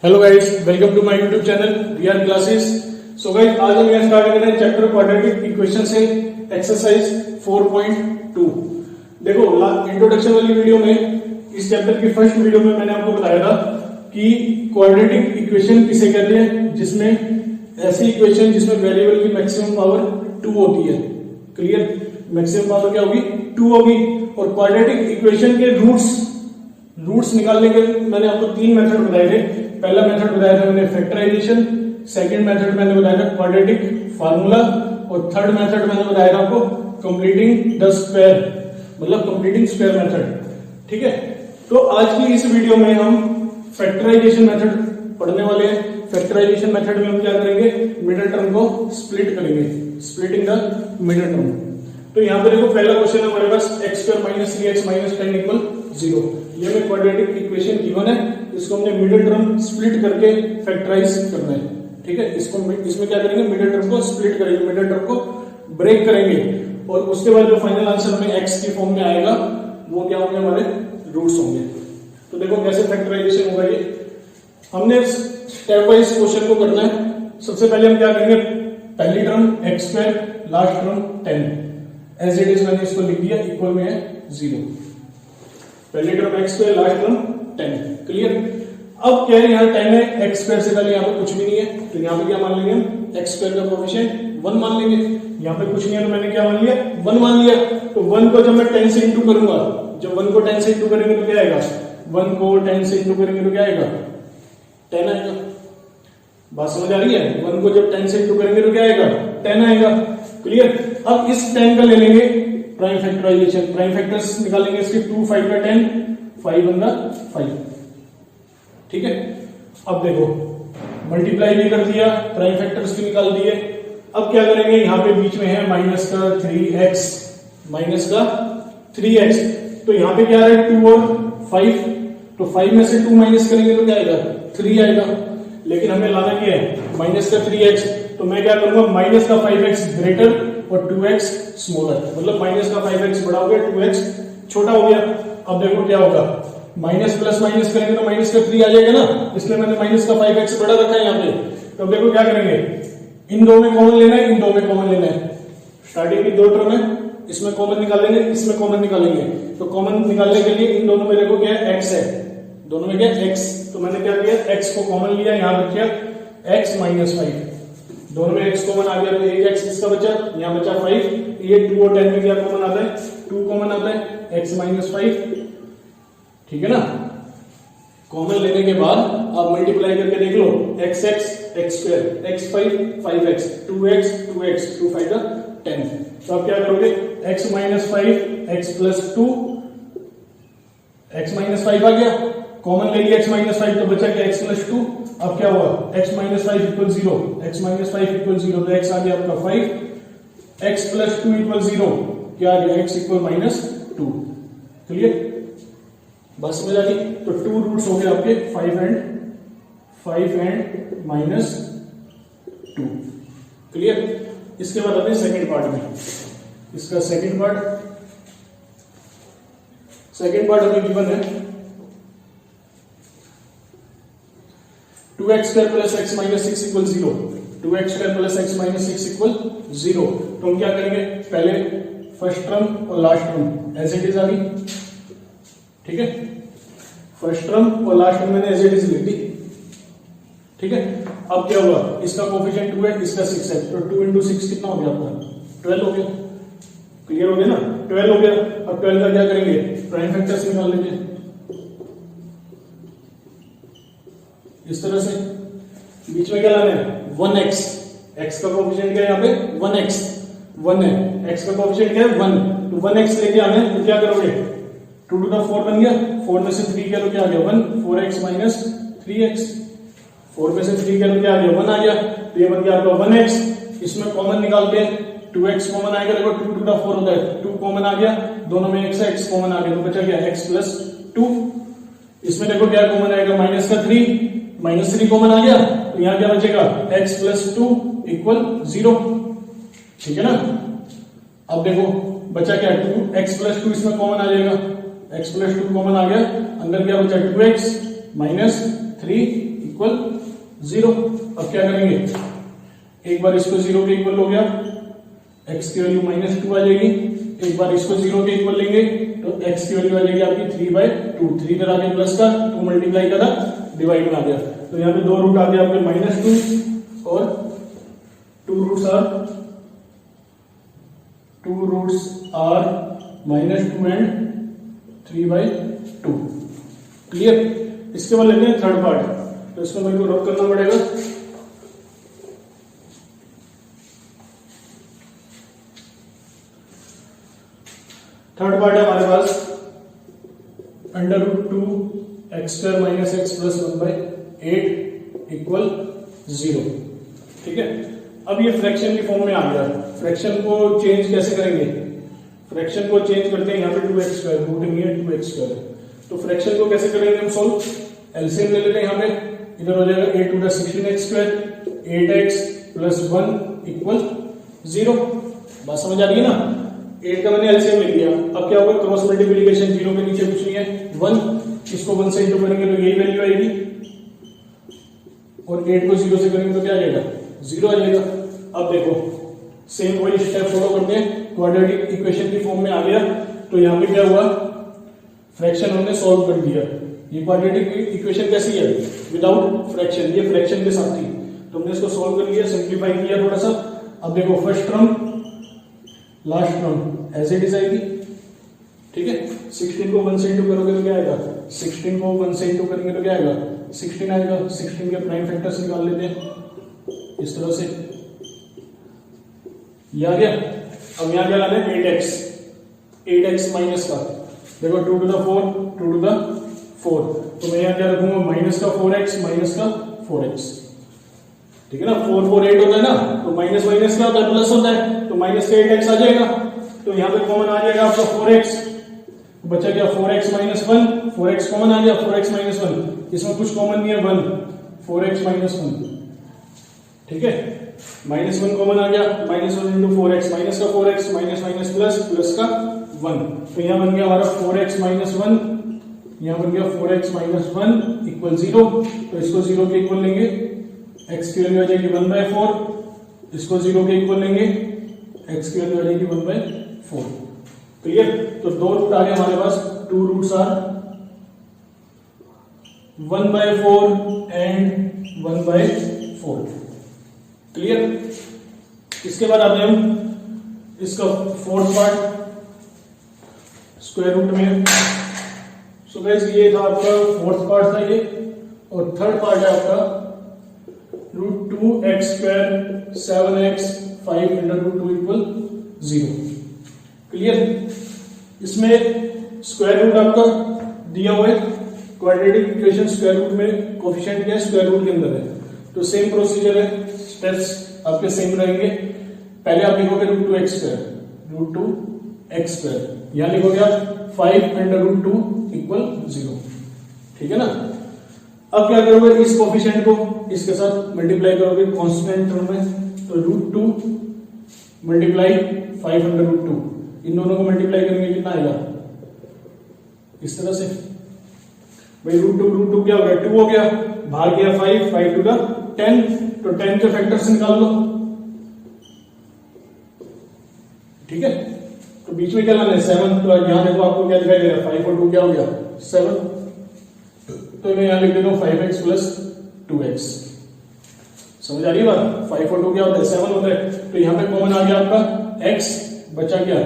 Hello guys, welcome to my YouTube channel VR classes. So guys, आज हम यहाँ start कर रहे हैं चैप्टर क्वाड्रेटिक इक्वेशन से एक्सरसाइज 4.2। देखो, इंट्रोडक्शन वाली वीडियो में, इस चैप्टर की फर्स्ट वीडियो में मैंने आपको बताया था कि क्वाड्रेटिक इक्वेशन किसे कहते हैं, जिसमें ऐसी इक्वेशन जिसमें वेरिएबल की मैक्सिमम पावर 2 होती है। क्लियर? मैक्सिमम पावर क्या होगी? 2 होगी। और क्वाड्रेटिक इक्वेशन के रूट्स निकालने के मैंने आपको 3 मेथड बताए थे। पहला मेथड बताया था मैंने फैक्टराइजेशन, सेकंड मेथड मैंने बताया था क्वाड्रेटिक फार्मूला, और थर्ड मेथड मैंने बताया था आपको कंप्लीटिंग द स्क्वायर, मतलब कंप्लीटिंग स्क्वायर मेथड। ठीक है, तो आज की इस वीडियो में हम फैक्टराइजेशन मेथड पढ़ने वाले हैं। फैक्टराइजेशन मेथड में हम क्या करेंगे? मिडिल टर्म को स्प्लिट करेंगे, स्प्लिटिंग द मिडिल टर्म। तो यहाँ पे देखो, पहला क्वेश्चन है हमारे पास x² - 3x - 10 = 0। ये में क्वाड्रेटिक इक्वेशन गिवन है, इसको हमने मिडिल टर्म स्प्लिट करके फैक्टराइज करना है। ठीक है, इसमें क्या करेंगे? मिडिल टर्म को स्प्लिट करेंगे, मिडिल टर्म को ब्रेक करेंगे, और उसके बाद जो फाइनल आंसर हमें x की फॉर्म में आएगा वो क्या होंगे? हमारे रूट्स होंगे। तो देखो कैसे फैक्टराइजेशन होगा ये। हमने स्टेप वाइज क्वेश्चन को करना है। सबसे पहले हम क्या करेंगे? पहली term x², last term 10, as it is मैंने इसको लिख दिया, इक्वल में है 0। पहली term x², last term 10। Clear? अब क्या है, यहाँ 10 है, x² से पहले यहाँ पे कुछ भी नहीं है, तो यहाँ पे क्या मान लेंगे हम? x² का कोएफिशिएंट 1 मान लेंगे। यहाँ पे कुछ नहीं है तो मैंने क्या मान लिया? 1 मान लिया। तो 1 को जब मैं 10 से इंटू करूंगा, जब 1 को 10 से इंटू करेंगे तो क्या आएगा? 1 को 10 से इंटू करेंगे तो क्या आएगा? 10 आएगा। बात समझ आ रही है? 1 को जब 10 से इंटू करेंगे तो क्या आएगा? 10 आएगा। क्लियर? अब इस 10 का ले लेंगे प्राइम फैक्टराइजेशन, प्राइम फैक्टर्स निकालेंगे इसके 2, 5 का 10, 5 × 5। ठीक है, अब देखो मल्टीप्लाई भी कर दिया, प्राइम फैक्टर्स भी निकाल दिए। अब क्या करेंगे? यहां पे बीच में है -3x, -3x, तो यहां पे क्या है? 2 और 5, तो 5 में से 2 माइनस करेंगे तो क्या आएगा? 3 आएगा। लेकिन हमें लाना क्या है? -3x, तो मैं क्या करूंगा? -5x ग्रेटर और 2x स्मॉलर, मतलब -5x बड़ा हो गया, 2x छोटा हो गया। अब देखो क्या होगा? माइनस प्लस माइनस करेंगे तो -3 आ जाएगा ना, इसलिए मैंने -5x बड़ा रखा है यहाँ पे। तो अब देखो क्या करेंगे? इन दो में कॉमन लेना है, इन दो में कॉमन लेना है। स्टार्टिंग की 2 टर्म है, इसमें कॉमन निकालेंगे, इसमें कॉमन निकालेंगे। तो कॉमन निकालने के लिए इन दोनों में देखो क्या है? x है, दोनों में क्या है? x। तो मैंने क्या किया? x को कॉमन लिया, यहां पर किया x - 5, दोनों में x कॉमन आ गया, तो एक x इसका बचा, यहां बचा 5। ये 2 और 10 में क्या कॉमन आता है? 2 कॉमन आता है, x - 5। ठीक है ना? कॉमन लेने के बाद आप मल्टीप्लाई करके देख लो, x(x), x², x5, 5x, 2x, 2x, 2 5 का 10। तो आप क्या करोगे? x - 5, x + 2, x - 5 आ गया, कॉमन ले लिया x - 5, तो बचा क्या? x + 2। अब क्या हुआ? x - 5 = 0, x - 5 = 0, तो x आ गया आपका 5, x + 2 = 0, क्या आ गया? x = -2। क्लियर? बस समझ आ गई? तो 2 रूट्स हो गए आपके 5 एंड -2। क्लियर? इसके बाद आते हैं सेकंड पार्ट में। इसका सेकंड पार्ट हमें गिवन है 2x² + x - 6 = 0, 2x² + x - 6 = 0। तो हम क्या करेंगे? पहले फर्स्ट टर्म और last term as it is आ गई। ठीक है, फर्स्ट टर्म और लास्ट टर्म मैंने एज इट इज लिख दी। ठीक है, अब क्या हुआ? इसका कोएफिशिएंट 2 है, इसका 6 है, तो 2 × 6 कितना हो गया आपका? 12 हो गया। क्लियर हो गया ना? 12 हो गया। अब 12 का क्या करेंगे? प्राइम फैक्टर्स निकाल लेंगे इस तरह से। बीच में क्या लाना है? 1x, x का कोएफिशिएंट क्या है यहाँ पे? 1x, 1 है, x का कोएफिशिएंट क्या है? 1, तो 1x लेके आना है, तो क्या करोगे? 2 to the 4 बन गया, 4 में से 3 किया तो क्या आ गया? 1, 4x - 3x, 4 में से 3 किया तो क्या आ गया? 1 आ गया। तो ये बन गया आपका 1x। इसमें कॉमन निकालते हैं, 2x कॉमन आएगा, देखो 2 to the 4 होता है, 2 कॉमन आ गया, दोनों में x है, x कॉमन आ गया, तो बचा क्या? x + 2। इसमें देखो क्या कॉमन आएगा? -3 कॉमन आ गया, तो यहां क्या बचेगा? x + 2 = 0। ठीक है ना? अब देखो बचा क्या? 2x + 2 इसमें कॉमन आ जाएगा, x + 2 कॉमन आ गया, अंदर क्या बचा? 2x - 3 equal 0। अब क्या करेंगे, एक बार इसको 0 के इक्वल हो गया, x की वैल्यू -2 आ जाएगी। एक बार इसको 0 के इक्वल लेंगे तो x की वैल्यू आ जाएगी आपकी 3/2। 3 इधर आ गया प्लस का, 2 मल्टीप्लाई करा, डिवाइड में आ गया। तो यहाँ पे 2 रूट आ गया आपके -2 और 2 रूट्स आर -2 एंड 3/2। क्लियर। इसके बाद लेते हैं थर्ड पार्ट, तो इसको मेरे को रब करना पड़ेगा। थर्ड पार्ट है हमारे पास √2x² - x + 1/8 इक्वल 0। ठीक है। अब ये फ्रैक्शन की फॉर्म में आ गया। फ्रैक्शन को चेंज कैसे करेंगे, फ्रैक्शन को चेंज करते हैं। यहाँ पे 2x², रूट नहीं है 2x², तो फ्रैक्शन को कैसे करेंगे हम सोल्व, एलसीएम ले लेते हैं। यहाँ पे इधर हो जाएगा 8 × 16x², 8x + 1 इक्वल 0। बात समझ आ रही है ना। 8 का मैंने एलसीएम ले लिया। अब क्या होगा, क्रॉस मल्टीप्लिकेशन, 0 के नीचे कुछ नहीं है 1, इसको 1 से इंटू करेंगे तो यही वैल्यू आएगी, और 8 को 0 से करेंगे तो क्या आ जाएगा, 0 आ जाएगा। अब देखो सेम वही स्टेप फॉलो करते हैं। क्वाड्रेटिक इक्वेशन की फॉर्म में आ गया, तो यहाँ पे क्या हुआ, फ्रैक्शन हमने सॉल्व कर दिया। ये क्वाड्रेटिक इक्वेशन कैसी है, विदाउट फ्रैक्शन, ये फ्रैक्शन के साथ थी, तो हमने इसको सॉल्व कर लिया, सिंप्लीफाई किया थोड़ा सा। अब देखो first term last term as it is आएगी। ठीक है। 16 को 1 से इंटू करोगे तो क्या आएगा, 16 को 1 से इंटू करेंगे तो क्या आएगा, 16 आएगा। 16 के प्राइम फैक्टर्स निकाल लेते हैं इस तरह से, ये आ गया। अब यहां क्या लाना है, 8x माइनस का, देखो 2 to the 4, तो मैं यहां क्या रखूंगा, माइनस का 4x माइनस का 4x। ठीक है ना, 4 4 8 होता है ना, तो माइनस माइनस क्या होता है, प्लस होता है, तो माइनस का 8x आ जाएगा। तो यहां पे कॉमन आ जाएगा आपका 4x, बचा क्या 4x - 1, 4x कॉमन आ गया, 4x - 1, इसमें कुछ कॉमन नहीं है 1, 4x - 1। ठीक है, -1 कॉमन आ गया, -1 × 4x, माइनस का 4x, minus minus plus, plus का 1, तो यहां बन गया हमारा 4x - 1, यहां बन गया 4x - 1 इक्वल 0। तो इसको 0 के इक्वल लेंगे, x की वैल्यू आ जाएगी 1/4, इसको 0 के इक्वल लेंगे, x की वैल्यू आ जाएगी 1/4। क्लियर। तो 2 रूट आ गए हमारे पास, 2 रूट्स आर 1/4 एंड 1/4। क्लियर। इसके बाद आते हैं हम इसका फोर्थ पार्ट, स्क्वायर रूट में। सो गाइस ये था आपका फोर्थ पार्ट था ये, और थर्ड पार्ट है आपका √2x², 7x, 5 × √2 इक्वल 0। क्लियर। इसमें स्क्वायर रूट आपका दिया हुआ है, क्वाड्रेटिक इक्वेशन स्क्वायर रूट में कोफिशिएंट क्या है, स्क्वायर रूट के अंदर है, तो सेम प्रोसीजर है, स्टेप्स आपके सेम रहेंगे। पहले आप लिखोगे √2x², यहां लिखोगे आप 5 × √2 इक्वल 0। ठीक है ना। अब क्या करोगे, इस कोफिशिएंट को इसके साथ मल्टीप्लाई करोगे कांस्टेंट टर्म में, तो √2 × 5 × √2, इन दोनों को मल्टीप्लाई करेंगे कितना आएगा, इस तरह से। भाई √2 क्या हो गया, 2 हो गया, भाग गया 5, 5 × 10, तो 10 के फैक्टर्स निकाल लो। ठीक है। तो बीच में क्या लाना है, 7, तो यहां देखो आपको क्या दिखाई दे रहा है, 5 और 2 क्या हो गया, 7, तो मैं यहां लिख देता हूं 5x + 2x। समझ आ रही है बात, 5 और 2 क्या होता है, 7 होता है, तो यहां पे कॉमन आ गया आपका x, बचा क्या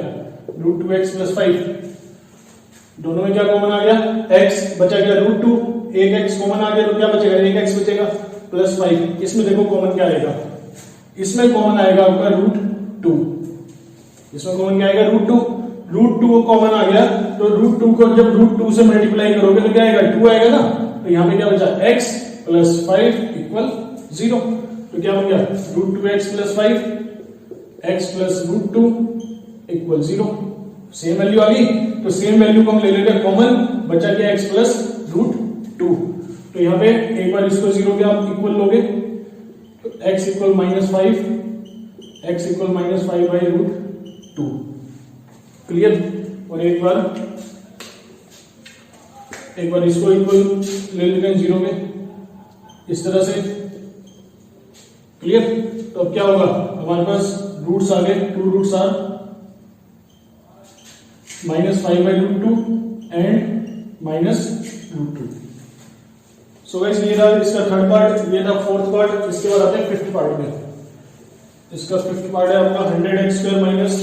√2x + 5, दोनों में क्या कॉमन आ गया, x, बचा क्या √2, एक x कॉमन आ गया, तो क्या बचेगा, एक x बचेगा प्लस 5। इसमें देखो कॉमन क्या आएगा, इसमें कॉमन आएगा आपका √2, इसमें कॉमन क्या आएगा, √2 कॉमन आ गया, तो √2 को जब √2 से मल्टीप्लाई करोगे तो क्या आएगा, 2 आएगा ना, तो यहां पे क्या बचा, x + 5 इक्वल 0। तो क्या बन गया, √2x + 5, x + √2 equal 0। Same value आ गई, तो सेम वैल्यू को हम ले लेंगे कॉमन, बचा क्या x + √2। तो यहां पे एक बार इसको 0 के आप इक्वल लोगे, तो x equal -5, x equal -5/√2। Clear. और एक बार इसको इक्वल ले लेते हैं 0 के, इस तरह से। क्लियर? तो अब क्या होगा, हमारे पास रूट्स आ गए, 2 roots are -5/√2 and -√2। So guys ये था इसका थर्ड पार्ट, ये था फोर्थ पार्ट। इसके बाद आते हैं फिफ्थ पार्ट में। इसका फिफ्थ पार्ट है आपका 100x² minus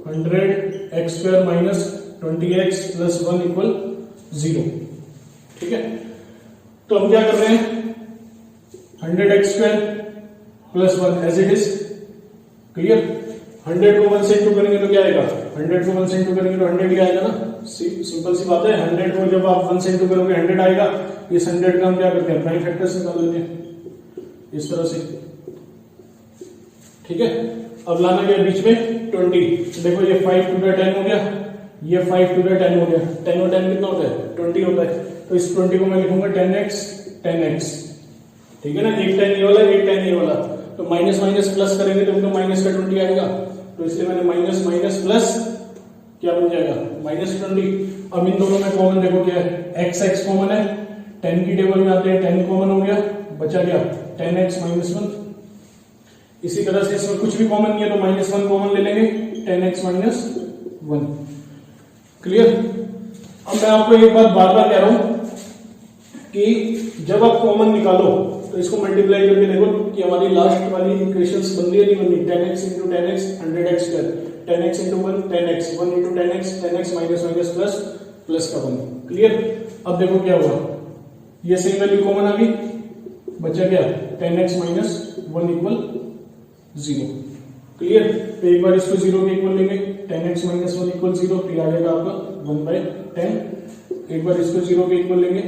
100x² minus 20x + 1 = 0। ठीक है, तो हम क्या कर रहे हैं, 100x² + 1 as it is. Clear? 100 को 1 से इंटू करेंगे तो क्या आएगा, 100 को 1 से इंटू करेंगे तो 100 ही आएगा ना। सिंपल सी बात है। 100 को जब आप 1 से इंटू करोगे 100 आएगा। इस 100 का हम क्या करते हैं, प्राइम फैक्टर्स निकाल लेते हैं इस तरह से। ठीक है, अब लाना गया बीच में 20। देखो ये 5 × 10 हो गया, ये 5 × 10 हो गया। 10 और 10 कितना होता है, 20 होता है। तो इस 20 को मैं लिखूंगा 10x। ठीक है ना, एक 10 ये वाला, एक 10 ये वाला। तो माइनस माइनस प्लस करेंगे तो माइनस का 20 आएगा। तो इसलिए मैंने माइनस माइनस प्लस क्या बन जाएगा, -20। अब इन दोनों में कॉमन देखो क्या है, x कॉमन है। 10 की टेबल में आते हैं, 10 कॉमन हो गया, बचा गया 10x - 1। इसी तरह से इसमें कुछ भी कॉमन नहीं है तो -1 कॉमन ले लेंगे, 10x - 1। क्लियर? अब मैं आपको एक बात बार बार कह रहा हूं कि जब आप कॉमन निकालो तो इसको मल्टीप्लाई करके देखो कि हमारी लास्ट वाली इक्वेशंस बन रही है नहीं बन रही। 10x × 10x 100x², 10x × 1 10x, 1 × 10x 10x minus minus plus plus का 1। क्लियर? अब देखो क्या हुआ, ये सेम वैल्यू कॉमन आ गई, बचा क्या 10x - 1 = 0। क्लियर? तो एक बार इसको 0 के इक्वल लेंगे, 10x - 1 = 0, तो ये आ जाएगा आपका 1/10। एक बार इसको 0 के इक्वल लेंगे,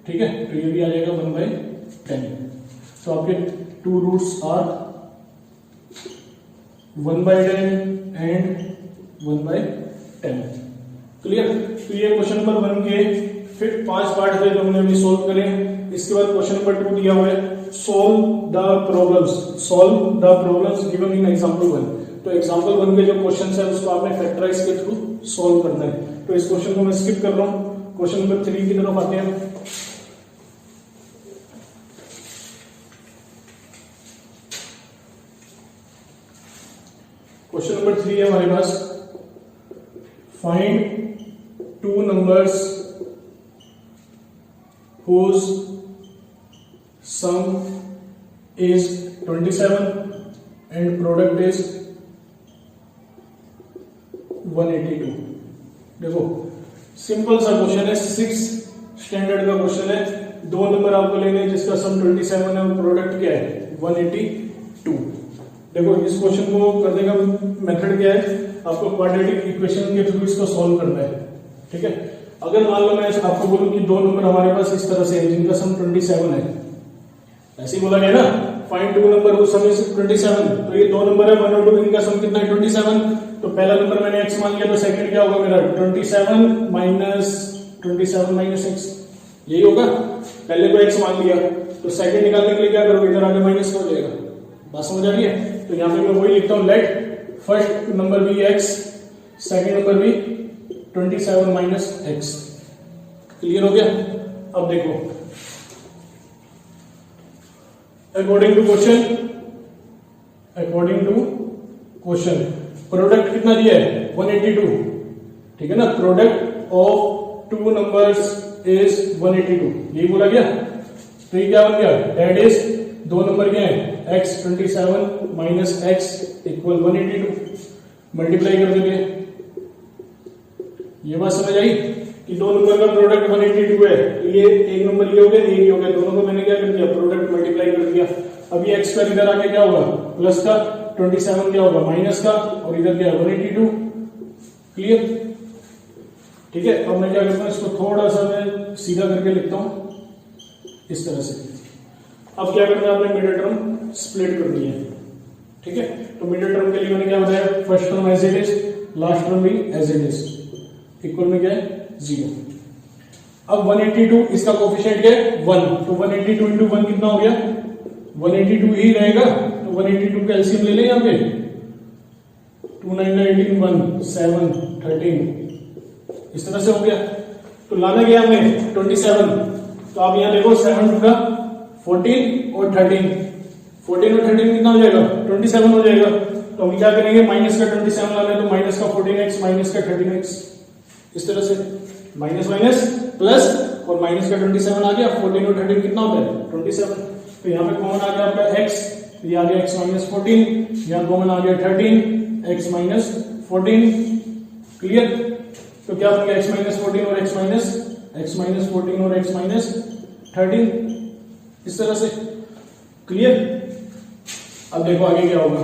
ठीक है, तो ये भी आ जाएगा 1/10। तो आपके 2 रूट्स आर 1/10 एंड 1/10। क्लियर? तो ये क्वेश्चन नंबर 1 के फिर 5 पार्ट थे जो हमने अभी सोल्व करे। इसके बाद क्वेश्चन नंबर 2 दिया हुआ है, solve the problems given in example 1। तो एग्जांपल 1 के जो क्वेश्चन है उसको आपने फैक्टराइज के थ्रू सोल्व करना है। तो इस क्वेश्चन को मैं स्किप कर रहा हूं, क्वेश्चन नंबर 3 की तरफ आते हैं। क्वेश्चन नंबर 3 है हमारे पास, find 2 numbers whose sum is 27 and product is 182। देखो सिंपल सा क्वेश्चन है, 6 स्टैंडर्ड का क्वेश्चन है। 2 नंबर आपको लेने हैं जिसका सम 27 है और प्रोडक्ट क्या है 182। देखो इस क्वेश्चन को करने का मेथड क्या है, आपको क्वाड्रेटिक इक्वेशन के थ्रू इसको सॉल्व करना है। ठीक है, अगर मान लो मैं आपको बोलूं कि 2 नंबर हमारे पास इस तरह से है जिनका सम 27 है, ऐसे ही बोला गया ना, find 2 number whose sum is 27। तो ये 2 नंबर है 1 और 2, इनका सम कितना है 27। तो पहला नंबर मैंने x मान लिया, तो सेकंड क्या होगा मेरा 27 माइनस x, यही होगा। पहले को x मान लिया तो सेकंड निकालने के लिए क्या करोगे, इधर आगे माइनस हो जाएगा। बात समझ आ रही है? तो यहां पे मैं वही लिखता हूं, let first number be x, second number be 27 minus x। Clear हो गया? अब देखो अकॉर्डिंग टू क्वेश्चन प्रोडक्ट कितना दिया है 182। ठीक है ना, प्रोडक्ट ऑफ 2 नंबर्स इज 182, यही बोला गया। तो ये क्या बन गया, दैट इज 2 नंबर क्या है x 27 minus x equal 182। Multiply कर देंगे, ये बात समझ आई कि 2 नंबर का प्रोडक्ट 182 है। ये एक नंबर ये हो गया, ये हो गया, दोनों को मैंने क्या कर दिया, प्रोडक्ट मल्टीप्लाई कर दिया। अब ये x पर इधर आके क्या होगा प्लस का, 27 क्या होगा माइनस का, और इधर क्या 182। क्लियर? ठीक है, अब मैं क्या करता हूं, इसको थोड़ा सा मैं सीधा करके लिखता हूं इस तरह से। अब क्या करना है, आपने मिडिल टर्म स्प्लिट करनी है। ठीक है, तो मिडिल टर्म के लिए मैंने क्या बताया, first term as it is, last term भी एज इट इज, इक्वल में क्या है 0। अब 182 इसका कोफिशिएंट क्या है 1, तो 182 इंटू 1 कितना हो गया 182 ही रहेगा। तो 182 का एलसीएम ले लें यहां पे, 2 9 18 1 7 13, इस तरह से हो गया। तो लाना गया हमने 27, तो तो आप यहाँ देखो 7 टू का 14 और 13, 14 और 13 कितना हो जाएगा 27 हो जाएगा। तो हम क्या करेंगे माइनस का 27 लाना है तो माइनस का 14x माइनस का 13x, इस तरह से माइनस माइनस प्लस और माइनस का 27 आ गया, 14 और 13 कितना होता है 27। तो यहाँ पे कॉमन आ गया आपका x, ये आ गया x माइनस 14, यहाँ कॉमन आ गया 13 x माइनस 14, क्लियर। तो क्या बन गया x माइनस 14 और x माइनस 14 और x माइनस 13, इस तरह से, क्लियर। अब देखो आगे क्या होगा,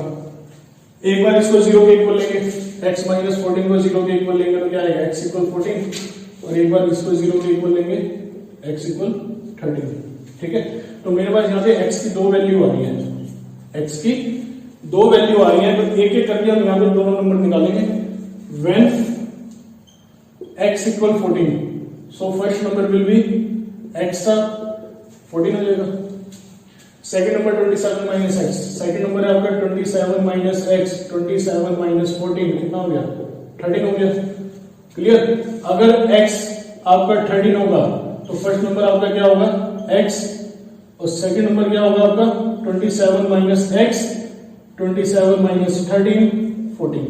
एक बार इसको 0 के इक्वल लेंगे, x माइनस 14 को 0 के इक्वल लेंगे तो क्या आएगा x इक्वल 14, और एक बार इसको 0 के इक्वल लेंगे x इक्वल 13, ठीक है। तो मेरे पास यहाँ पे x की दो वैल्यू आ रही है, x की दो वैल्यू आ रही है, तो एक एक करके हम यहाँ पे दोनों नंबर निकालेंगे। When x equal 14, so first number will be x का 14 हो जाएगा। Second number 27 minus x, second number है आपका 27 माइनस एक्स, 27 माइनस 14 कितना हो गया 13 हो गया, क्लियर। अगर x आपका 13 होगा तो फर्स्ट नंबर आपका क्या होगा x, और सेकंड नंबर क्या होगा आपका 27 माइनस एक्स, 27 माइनस 13 14।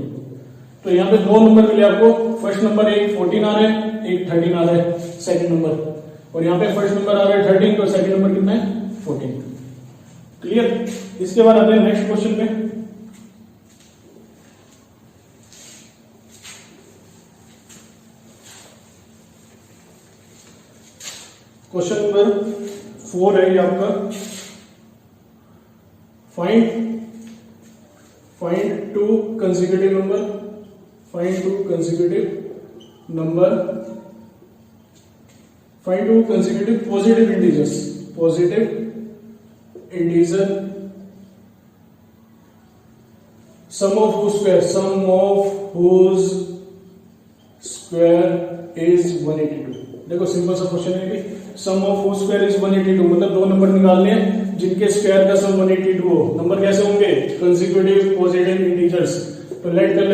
तो यहाँ पे दो नंबर मिले आपको, फर्स्ट नंबर एक 14 आ रहा है, एक 13 आ रहा है सेकंड नंबर, और यहाँ पे फर्स्ट नंबर आ रहा है 13, तो सेकंड नंबर कितना है 14, क्लियर। इसके बाद आते हैं नेक्स्ट क्वेश्चन पे। क्वेश्चन नंबर 4 है ये आपका, find to consecutive number, find to consecutive number, find to consecutive positive integers, positive integer, sum of whose square is 182। देखो सिंपल सा क्वेश्चन है कि सम ऑफ whose square is 182, मतलब दो नंबर निकालने हैं जिनके स्क्वायर का सम 182 हो। नंबर कैसे होंगे कंसेक्यूटिव पॉजिटिव इंटीजर्स। तो लेट कर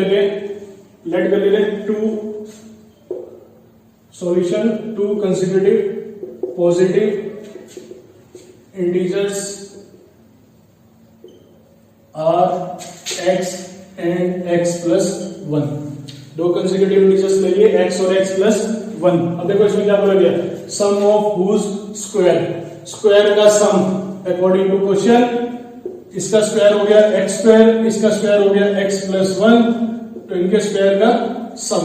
लेते to solution, two consecutive positive integers are x and x plus 1। दो कंसेक्यूटिव इंटीजर्स ले लिए x और x प्लस 1। अब देखो इसमें क्या बोला गया, सम ऑफ हुज स्क्वायर, स्क्वायर का सम अकॉर्डिंग टू क्वेश्चन, इसका स्क्वायर हो गया x स्क्वायर, इसका स्क्वायर हो गया x प्लस 1, तो इनके स्क्वायर का सम।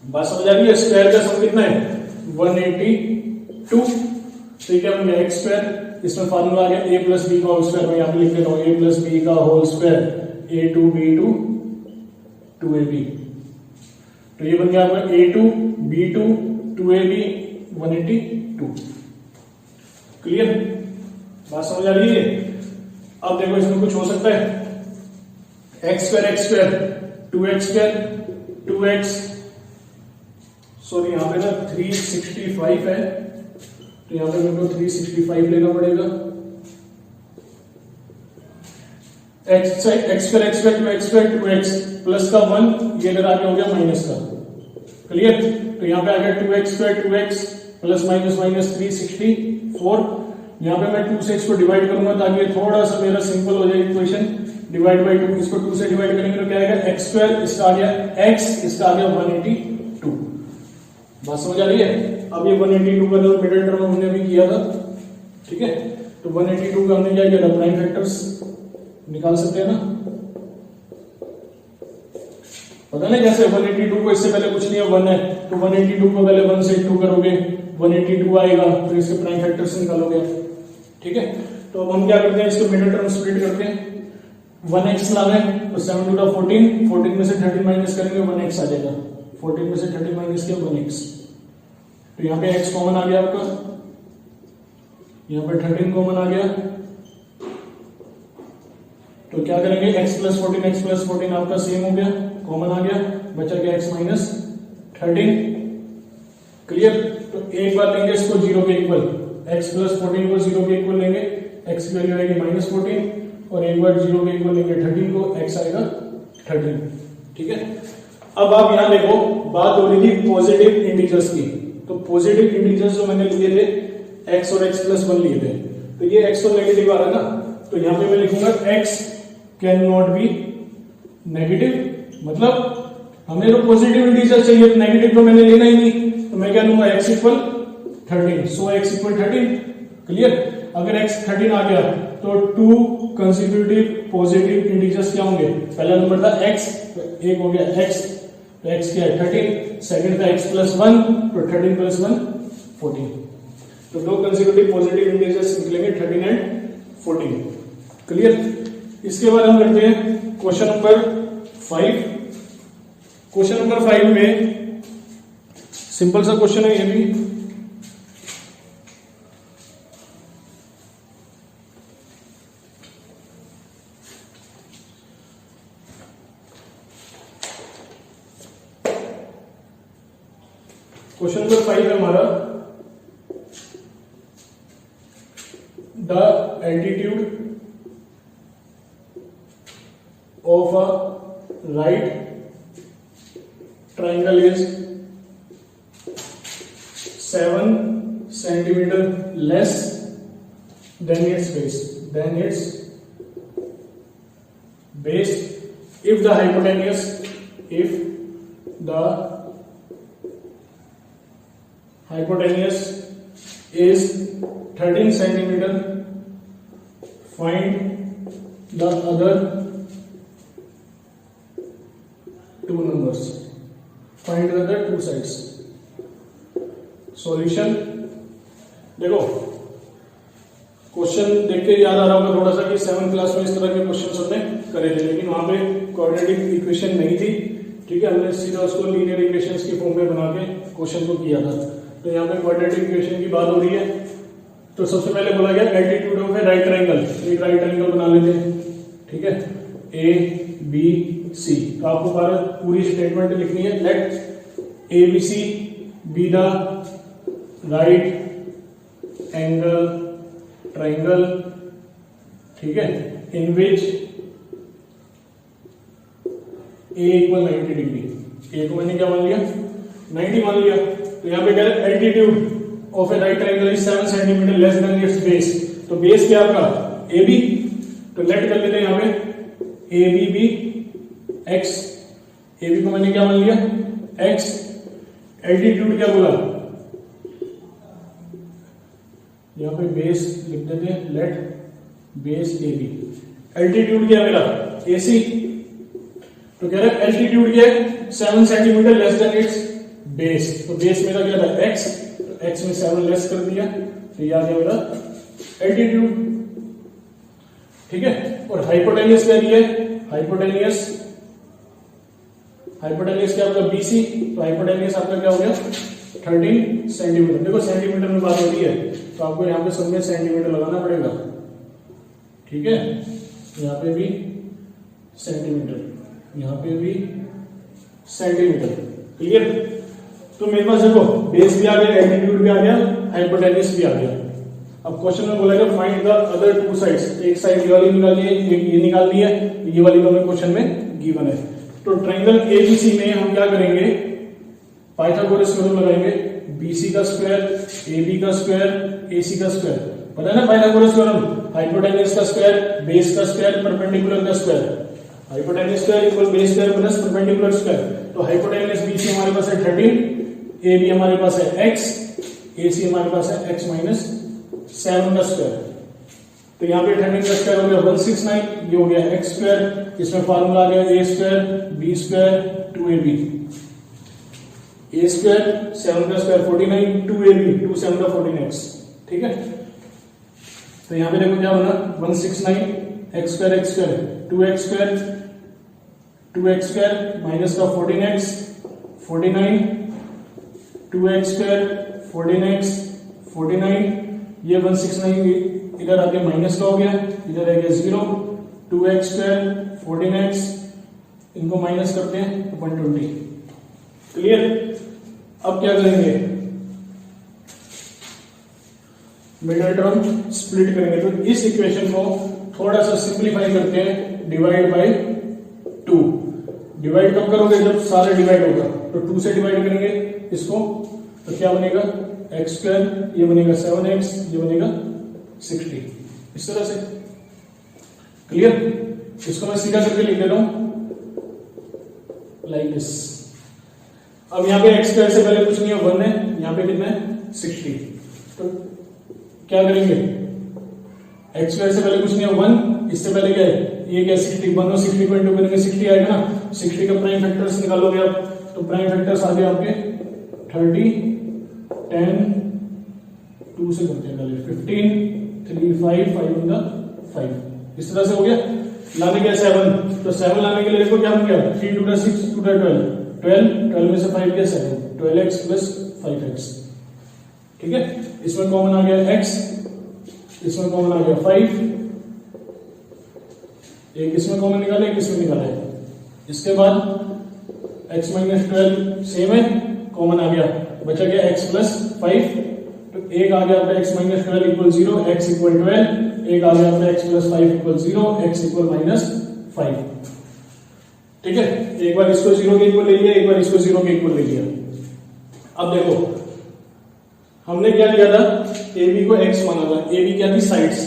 बात समझ आ रही है, स्क्वायर का सम कितना है 182, तो क्या बन गया x स्क्वायर, इसमें फार्मूला आ गया a प्लस बी का होल स्क्वायर, मैं यहाँ पे लिख देता हूँ a प्लस बी का whole square, a2 b2 2ab, तो ये बन गया आपका a2 b2 2ab 182, क्लियर। बात समझ आ रही है। अब देखो इसमें कुछ हो सकता है, x square 2x square 2x, sorry यहाँ पे ना 365 है, तो यहां पे मेरे को 365 लेना पड़ेगा। x स्क्वायर 2x प्लस का 1, ये इधर आगे हो गया माइनस का, क्लियर। तो यहाँ पे आ गया 2x square 2x plus minus minus 364। यहाँ पे मैं 2 से इसको डिवाइड करूंगा ताकि थोड़ा सा मेरा सिंपल हो जाए इक्वेशन। डिवाइड बाई 2, इसको 2 से डिवाइड करेंगे तो क्या आएगा x स्क्वायर, इसका आ गया x, इसका आ गया 182। बात समझ आ रही है। अब ये 182 का जो मिडिल टर्म हमने अभी किया था, ठीक है, तो 182 का हमने क्या किया था, प्राइम फैक्टर्स निकाल सकते हैं ना, पता नहीं कैसे। 182 को इससे पहले कुछ नहीं है 1 है, तो 182 को पहले 1 से 2 करोगे 182 आएगा, फिर इसके प्राइम फैक्टर्स निकालोगे, ठीक है। तो अब हम क्या करते हैं, इसको मिडिल टर्म स्प्लिट करते हैं। 1x लाना है तो 7 टू 14, 14 में से 13 माइनस करेंगे 1x आ जाएगा, 14 में से 13 माइनस किया 1x, तो यहाँ पे x कॉमन आ गया आपका, यहाँ पे 13 कॉमन आ गया, तो क्या करेंगे x प्लस 14 आपका सेम हो गया, कॉमन आ गया, बचा गया x माइनस 13, क्लियर। तो एक बार लेंगे इसको 0 के इक्वल, x प्लस 14 को 0 के इक्वल लेंगे, x की वैल्यू आएगी माइनस 14, और एक बार 0 के इक्वल लेंगे 13 को, x आएगा 13, ठीक है। अब आप यहां देखो, बात हो रही थी पॉजिटिव इंटीजर्स की, तो पॉजिटिव इंटीजर्स जो मैंने लिए थे x और x प्लस 1 लिए थे, तो ये x तो नेगेटिव आ रहा है ना, तो यहां पे मैं लिखूंगा x can not be negative, मतलब हमें तो पॉजिटिव इंटीजर चाहिए, तो नेगेटिव तो मैंने लेना ही नहीं, तो मैं क्या लूंगा x इक्वल 13, सो x इक्वल 13, क्लियर। अगर x 13 आ गया तो 2 कंसेक्यूटिव पॉजिटिव इंटीजर्स क्या होंगे, पहला नंबर था x, एक हो गया x, तो x क्या है 13, सेकंड था x प्लस 1, तो 13 प्लस 1 14, तो दो कंसेक्यूटिव पॉजिटिव इंटीजर्स निकलेंगे 13 एंड 14, क्लियर। इसके बाद हम करते हैं क्वेश्चन नंबर 5। क्वेश्चन नंबर 5 में सिंपल सा क्वेश्चन है ये भी, क्वेश्चन नंबर 5 है हमारा, the altitude of a right triangle is 7 centimeter less than its base if the hypotenuse is 13 centimeter. Find the other two numbers. Find the other two sides. Solution. देखो question देख के याद आ रहा होगा थोड़ा सा कि 7th क्लास में इस तरह के क्वेश्चन हमने करे थे, लेकिन वहां पे क्वाड्रेटिक इक्वेशन नहीं थी, ठीक है, हमने सीधा उसको लीनियर इक्वेशंस के फॉर्म में बना के क्वेश्चन को किया था। तो यहाँ पे क्वाड्रेटिक इक्वेशन की बात हो रही है, तो सबसे पहले बोला गया altitude of A right triangle, एक राइट ट्रायंगल बना लेते हैं, ठीक है, ए बी सी। तो आपको पूरी स्टेटमेंट लिखनी है, let A B C be the right angle triangle, ठीक है, इन विच ए इक्वल 90 डिग्री। ए को मैंने क्या मान लिया 90 मान लिया, तो यहाँ पे कह रहे हैं altitude of A right triangle is 7 centimetre less than it's base. तो बेस क्या आपका ए बी, तो लेट कर लेते हैं यहाँ पे A B B X, A B को मैंने क्या मान लिया एक्स, एल्टीट्यूड क्या बोला, यहाँ पे बेस लिख देते हैं, let base A B, altitude क्या मेरा ए सी, तो कह रहे हैं एल्टीट्यूड क्या है 7 centimetre less than it's base. तो बेस मेरा क्या था x, तो x में 7 लेस कर दिया, तो ये आ गया मेरा एल्टीट्यूड, ठीक है। और हाइपोटेन्यूज क्या दिया है, हाइपोटेन्यूज क्या आपका BC, तो हाइपोटेन्यूज आपका क्या हो गया 13 सेंटीमीटर। देखो सेंटीमीटर में बात हो रही है, तो आपको यहाँ पे सब में सेंटीमीटर लगाना पड़ेगा, ठीक है, यहाँ पे भी सेंटीमीटर, यहाँ पे भी सेंटीमीटर, क्लियर। तो मेरे पास देखो बेस भी आ गया, एल्टीट्यूड भी आ गया, हाइपोटेन्यूज भी आ गया। अब क्वेश्चन में बोला गया find the other two sides, एक साइड ये वाली निकालनी है, एक ये निकालनी है, ये वाली तो हमें क्वेश्चन में गिवन है। तो ट्रायंगल एबीसी में हम क्या करेंगे, पाइथागोरस थ्योरम लगाएंगे, बीसी का स्क्वायर, एबी का स्क्वायर, एसी का स्क्वायर, पता है ना पाइथागोरस थ्योरम, हाइपोटेन्यूज का स्क्वायर, बेस का स्क्वायर, परपेंडिकुलर का square, hypotenuse square equal base square plus perpendicular square. तो हाइपोटेन्यूज बीसी हमारे पास है 13, ए बी हमारे पास है x, ए सी हमारे पास है x माइनस 7 का स्क्वायर। तो यहाँ पे 13 का स्क्वायर हो गया 169, ये हो गया x स्क्वायर, इसमें फार्मूला आ गया a square b square 2ab, a square 7 का स्क्वायर 49, 2ab 2 7 का 14x, ठीक है। तो यहाँ पे देखो क्या बना 169 x square 2x square 2x square minus का 14x 49 2x स्क्वायर 14x 49, ये 169 इधर आके माइनस का हो गया, इधर आ गया 0, 2x स्क्वायर 14x, इनको माइनस करते हैं तो 120, क्लियर। अब क्या करेंगे, मिडिल टर्म स्प्लिट करेंगे, तो इस इक्वेशन को थोड़ा सा सिंप्लीफाई करते हैं, डिवाइड बाय 2। डिवाइड कब करोगे, जब सारे डिवाइड होगा, तो 2 से डिवाइड करेंगे इसको, तो क्या बनेगा एक्स स्क्वायर, ये बनेगा 7x, ये बनेगा 60, इस तरह से। क्लियर? इसको मैं सीधा करके लिख देता हूं लाइक दिस। अब यहाँ पे एक्स स्क्वायर से पहले कुछ नहीं है, 1 है, यहाँ पे कितना है 60। तो क्या करेंगे, एक्स स्क्वायर से पहले कुछ नहीं है 1, इससे पहले क्या है, ये क्या 60, 1 और 60 को इंटू करेंगे 60 आएगा ना। 60 का प्राइम फैक्टर्स निकालोगे आप, तो प्राइम फैक्टर्स आ गए आपके 30, 10, 2 से करते हैं पहले 15, 3, 5, 5 इन द 5, इस तरह से हो गया। लाने गया 7, तो 7 लाने के लिए देखो क्या बन गया, 3 2 6 2 12, 12 में से 5 गया 7, 12x प्लस 5x। ठीक है, इसमें कॉमन आ गया x, इसमें कॉमन आ गया 5, एक इसमें कॉमन निकाले, एक इसमें निकाले। इसके बाद x माइनस 12 सेम है, कॉमन आ गया, बचा गया x प्लस 5। तो एक आ गया आपका x minus 12 equal 0, x equal 12, एक आ गया आपका x plus 5 equal 0, x equal minus 5। ठीक है, एक बार इसको 0 के इक्वल ले लिया, एक बार इसको 0 के इक्वल ले लिया। अब देखो हमने क्या किया था, AB को x माना था, AB क्या थी साइड्स,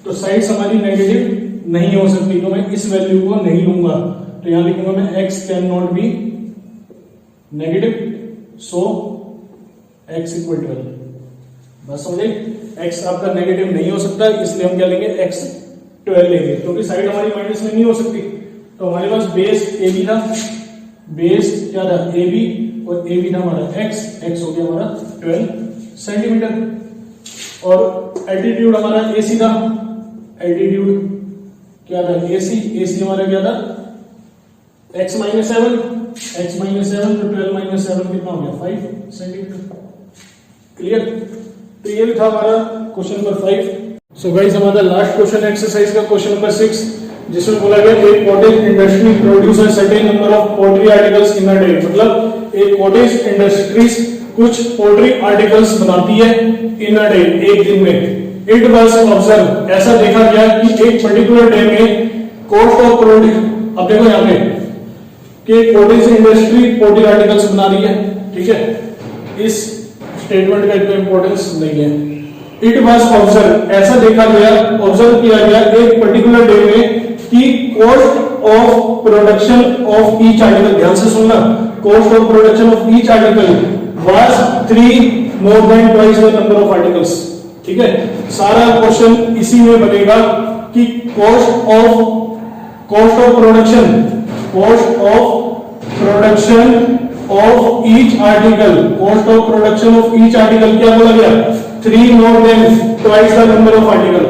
तो साइड्स हमारी नेगेटिव नहीं हो सकती, तो मैं इस वैल्यू को नहीं लूंगा, तो यहां लिखूंगा मैं x can not be negative, so x equal 12। बस समझे, x आपका नेगेटिव नहीं हो सकता, इसलिए हम क्या लेंगे x 12 लेंगे, क्योंकि साइड हमारी माइनस में नहीं हो सकती। तो हमारे पास बेस AB था, बेस क्या था AB, और AB था हमारा x हो गया हमारा 12 सेंटीमीटर। और एल्टीट्यूड हमारा AC था, एल्टीट्यूड क्या था AC हमारा क्या था x माइनस 7, तो 12 माइनस 7 कितना हो गया 5 सेंटीमीटर। क्लियर? तो ये भी था हमारा क्वेश्चन नंबर 5। सो गाइस हमारा लास्ट क्वेश्चन एक्सरसाइज का क्वेश्चन नंबर 6, जिसमें बोला गया एक cottage industry produces certain number of poultry articles in a day, मतलब एक कॉटेज इंडस्ट्रीज कुछ पोल्ट्री आर्टिकल्स बनाती है इन अ डे, एक दिन में। इट वाज ऑब्जर्व, ऐसा देखा गया कि एक पर्टिकुलर डे में कॉस्ट ऑफ प्रोडक्ट, अब देखो यहाँ पे कि कॉटेज इंडस्ट्री पोल्ट्री आर्टिकल्स बना रही है, ठीक है, इस स्टेटमेंट का इतना इंपॉर्टेंस नहीं है। इट वाज ऑब्जर्व, ऐसा देखा गया, ऑब्जर्व किया गया एक पर्टिकुलर डे में कि cost of production of each article, ध्यान से सुनना, cost of production of each article was 3 more than twice the number of articles. ठीक है, सारा क्वेश्चन इसी में बनेगा कि cost of production of each article, cost of production of each article क्या बोला गया, 3 more than twice the number of article.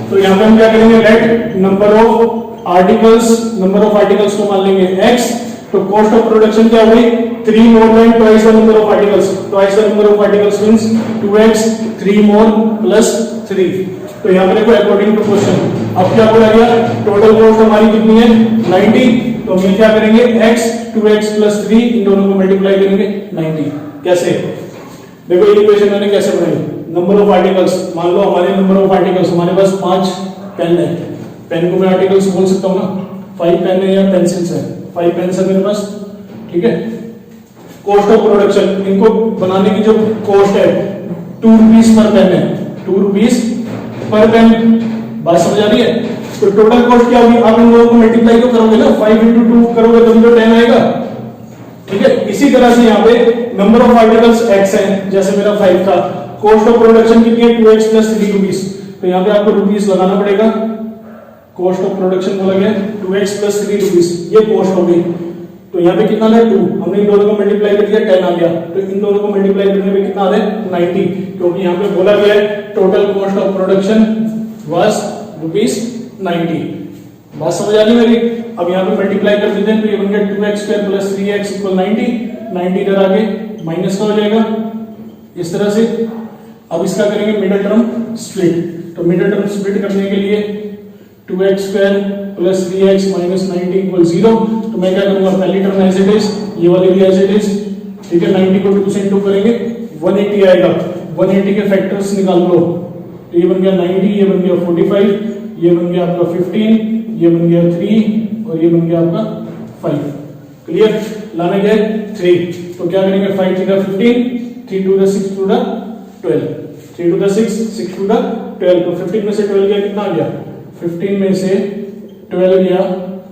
तो यहां पे हम क्या करेंगे, लेट नंबर ऑफ आर्टिकल्स को मान लेंगे x, तो कॉस्ट ऑफ प्रोडक्शन क्या हुई 3 more than twice the number of articles, twice the number of articles means 2x, 3 more plus 3। तो यहां पे देखो अकॉर्डिंग टू क्वेश्चन अब क्या बोला गया, टोटल कॉस्ट हमारी कितनी है 90, तो हम क्या करेंगे x 2x प्लस 3 इन दोनों को मल्टीप्लाई करेंगे 90। कैसे, देखो ये इक्वेशन मैंने कैसे बनाई, नंबर ऑफ आर्टिकल्स, मान लो हमारे नंबर ऑफ आर्टिकल्स, हमारे पास 5 पेन है, पेन को मैं आर्टिकल्स बोल सकता हूं ना, 5 पेन है या पेंसिल्स है, 5 पेन्स है मेरे पास, ठीक है। कॉस्ट ऑफ प्रोडक्शन, इनको बनाने की जो कॉस्ट है 2 रुपीस पर पेन है, 2 रुपीस पर पेन, बात समझ आ रही है। तो टोटल कॉस्ट क्या होगी, आप इन दोनों को मल्टीप्लाई तो करोगे ना, 5 into 2 करोगे तो 10 आएगा, ठीक है। इसी तरह से यहाँ पे नंबर ऑफ आर्टिकल्स x है, जैसे मेरा 5 था, कॉस्ट ऑफ प्रोडक्शन कितनी है 2x प्लस 3 रुपीस, तो यहाँ पे आपको रुपीस लगाना पड़ेगा, कॉस्ट ऑफ प्रोडक्शन बोला गया 2x प्लस 3 रुपीस, ये कॉस्ट हो गई। तो यहाँ पे कितना है 2, हमने इन दोनों को मल्टीप्लाई कर दिया 10 आ गया, तो इन दोनों को मल्टीप्लाई करने में कितना आ रहा है 90, क्योंकि यहाँ पे बोला गया है total cost of production was rupees 90। बात समझ आ रही मेरी। अब यहाँ पे मल्टीप्लाई कर देते हैं, तो ये बन गया 2x square plus 3x equal 90, 90 इधर आगे माइनस का हो जाएगा इस तरह से। अब इसका करेंगे मिडिल टर्म स्प्लिट, तो मिडिल टर्म स्प्लिट करने के लिए 2x square plus 3x minus 90 equal 0, तो मैं क्या करूंगा, पहली टर्म एज इट इज, ये वाली भी एज इट इज, ठीक है। 90 को 2 से इंटू करेंगे 180 आएगा, 180 के फैक्टर्स निकाल लो, तो ये बन गया 90, ये बन गया 45, ये बन गया आपका 15, ये बन गया 3 और ये बन गया आपका 5। क्लियर, लाने गए 3, तो क्या करेंगे 5 3 15, 3 2 6 2 12, 3 to the 6, 6 to the 12, तो 15 में से 12 गया कितना आ गया, 15 में से 12 गया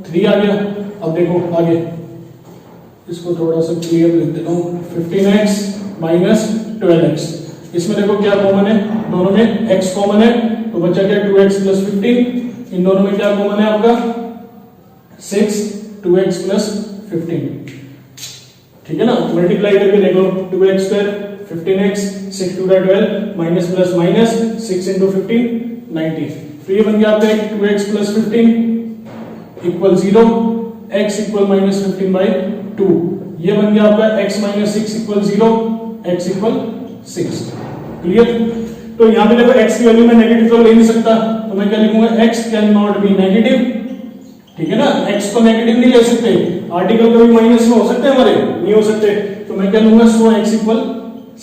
3 आ गया। अब देखो आगे इसको थोड़ा सा क्लियर लिख देता हूँ, 15x माइनस 12x, इसमें देखो क्या कॉमन है, दोनों में x कॉमन है, तो बचा क्या 2x प्लस 15, इन दोनों में क्या कॉमन है आपका 6, 2x प्लस 15, ठीक है ना, मल्टीप्लाई करके देखो 2x square 15x 6 to the 12 minus plus minus 6 into 15 90, तो ये बन गया आपका 2x plus 15 equal 0, x equal minus 15 by 2, ये बन गया आपका x minus 6 equal 0, x equal 6, clear. तो यहां पे देखो x की वैल्यू में नेगेटिव तो ले नहीं सकता, तो मैं क्या लिखूंगा x can not be negative, ठीक है ना, x को नेगेटिव नहीं ले सकते, आर्टिकल कभी माइनस में हो सकते हैं हमारे, नहीं हो सकते, तो मैं क्या लूंगा सो x इक्वल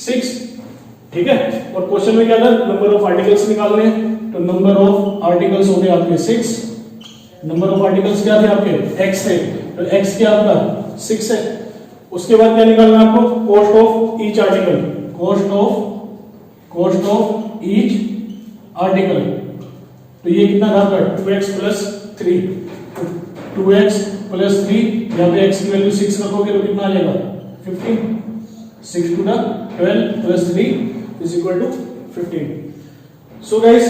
6, ठीक है। और क्वेश्चन में क्या था, नंबर ऑफ आर्टिकल्स निकालने हैं, तो नंबर ऑफ आर्टिकल्स हो गए आपके 6, नंबर ऑफ आर्टिकल्स क्या थे आपके x थे, तो x क्या आपका 6 है। उसके बाद क्या निकालना है आपको, cost of each article, cost of each article, तो ये कितना था आपका 2x प्लस 3, 2x प्लस 3, यहाँ पे x की वैल्यू 6 रखोगे तो कितना आ जाएगा 15, 6 to the 12 plus 3 is equal to 15। So guys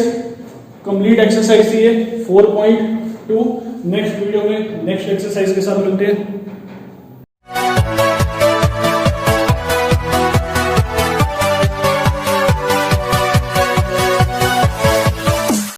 complete exercise थी ये 4.2। नेक्स्ट वीडियो में नेक्स्ट एक्सरसाइज के साथ मिलते हैं।